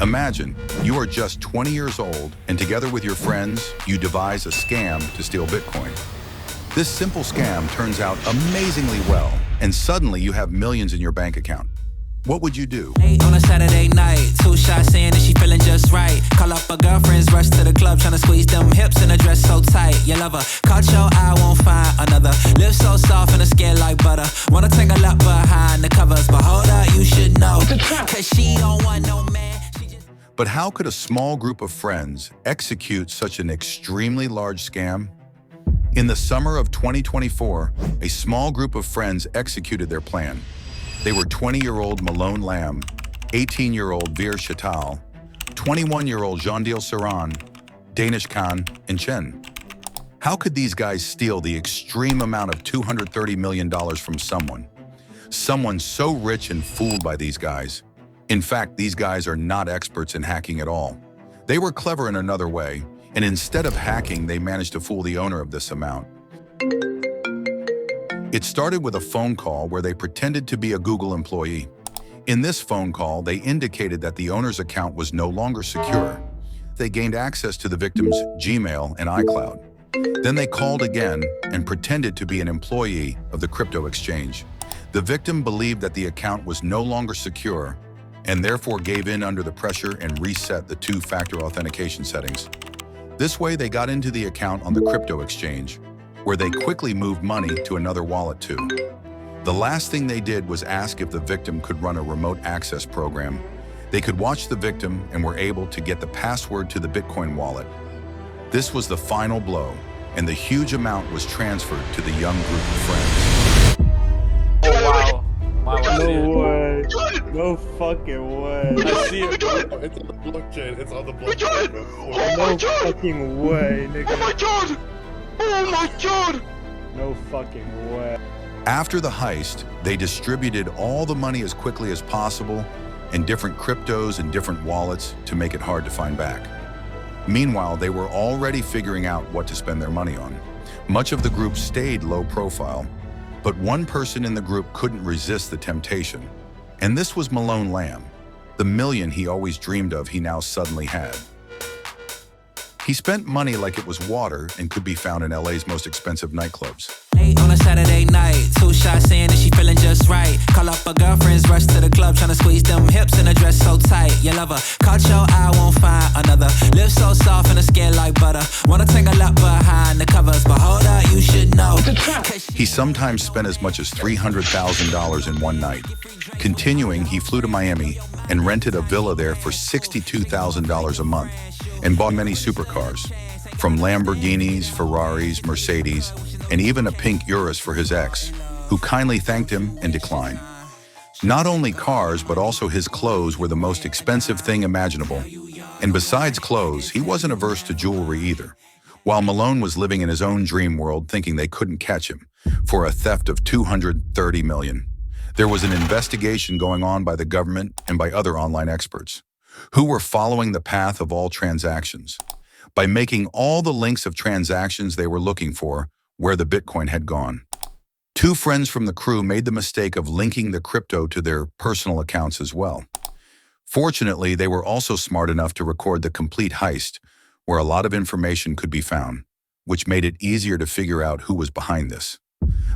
Imagine, you are just 20 years old, and together with your friends, you devise a scam to steal Bitcoin. This simple scam turns out amazingly well, and suddenly you have millions in your bank account. What would you do? On a Saturday night, 2 shots in and she feeling just right. Call up her girlfriends, rush to the club, tryna squeeze them hips in a dress so tight. You love her, caught your eye, won't find another. Lips so soft and her skin like butter. Wanna tangle up behind the covers, but hold up, you should know, cause she don't want no man. But how could a small group of friends execute such an extremely large scam? In the summer of 2024, a small group of friends executed their plan. They were 20-year-old Malone Lam, 18-year-old Veer Chetal, 21-year-old Jeandiel Serrano, Danish Khan, and Chen. How could these guys steal the extreme amount of $230 million from someone? Someone so rich and fooled by these guys. In fact, these guys are not experts in hacking at all. They were clever in another way, and instead of hacking, they managed to fool the owner of this amount. It started with a phone call where they pretended to be a Google employee. In this phone call, they indicated that the owner's account was no longer secure. They gained access to the victim's Gmail and iCloud. Then they called again and pretended to be an employee of the crypto exchange. The victim believed that the account was no longer secure and therefore gave in under the pressure and reset the 2-factor authentication settings. This way, they got into the account on the crypto exchange, where they quickly moved money to another wallet too. The last thing they did was ask if the victim could run a remote access program. They could watch the victim and were able to get the password to the Bitcoin wallet. This was the final blow, and the huge amount was transferred to the young group of friends. Oh, wow. No way. No fucking way. I see it. It's on the blockchain. It's on the blockchain. Oh no fucking way, nigga. Oh my god! Oh my god! No fucking way. After the heist, they distributed all the money as quickly as possible in different cryptos and different wallets to make it hard to find back. Meanwhile, they were already figuring out what to spend their money on. Much of the group stayed low profile, but one person in the group couldn't resist the temptation. And this was Malone Lam. The million he always dreamed of, he now suddenly had. He spent money like it was water and could be found in LA's most expensive nightclubs. On a Saturday night, 2 shots in and she feeling just right. Call up her girlfriends, rush to the club, tryna squeeze them hips in a dress so tight. You love her, caught your eye, won't find another. Lips so soft and her skin like butter. Wanna tangle up behind the covers, but hold up, you should know. He sometimes spent as much as $300,000 in one night. Continuing, he flew to Miami and rented a villa there for $62,000 a month and bought many supercars, from Lamborghinis, Ferraris, Mercedes, and even a pink Urus for his ex, who kindly thanked him and declined. Not only cars, but also his clothes were the most expensive thing imaginable. And besides clothes, he wasn't averse to jewelry either, while Malone was living in his own dream world thinking they couldn't catch him for a theft of $230 million. There was an investigation going on by the government and by other online experts, who were following the path of all transactions by making all the links of transactions they were looking for where the Bitcoin had gone. 2 friends from the crew made the mistake of linking the crypto to their personal accounts as well. Fortunately, they were also smart enough to record the complete heist, where a lot of information could be found, which made it easier to figure out who was behind this.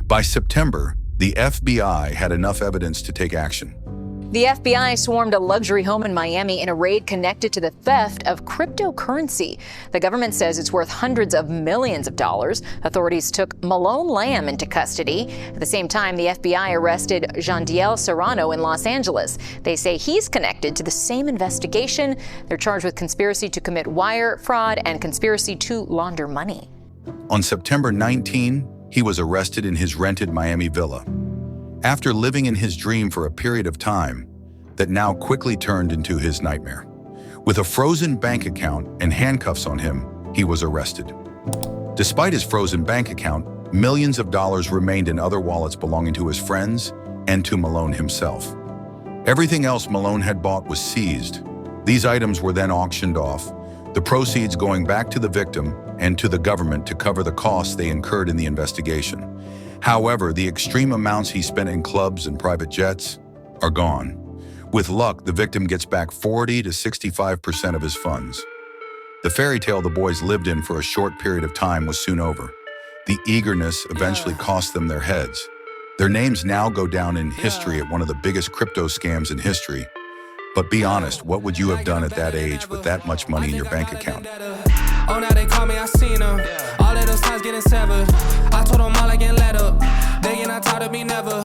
By September, the FBI had enough evidence to take action. The FBI swarmed a luxury home in Miami in a raid connected to the theft of cryptocurrency. The government says it's worth hundreds of millions of dollars. Authorities took Malone Lam into custody. At the same time, the FBI arrested Jeandiel Serrano in Los Angeles. They say he's connected to the same investigation. They're charged with conspiracy to commit wire fraud and conspiracy to launder money. On September 19, he was arrested in his rented Miami villa, after living in his dream for a period of time that now quickly turned into his nightmare. With a frozen bank account and handcuffs on him, he was arrested. Despite his frozen bank account, millions of dollars remained in other wallets belonging to his friends and to Malone himself. Everything else Malone had bought was seized. These items were then auctioned off, the proceeds going back to the victim and to the government to cover the costs they incurred in the investigation. However, the extreme amounts he spent in clubs and private jets are gone. With luck, the victim gets back 40 to 65% of his funds. The fairy tale the boys lived in for a short period of time was soon over. The eagerness eventually cost them their heads. Their names now go down in history at one of the biggest crypto scams in history. But be honest, what would you have done at that age with that much money in your bank account? Oh, now they call me, I seen them. All of those times getting severed. I told them all I can let up. They ain't not tired of me never.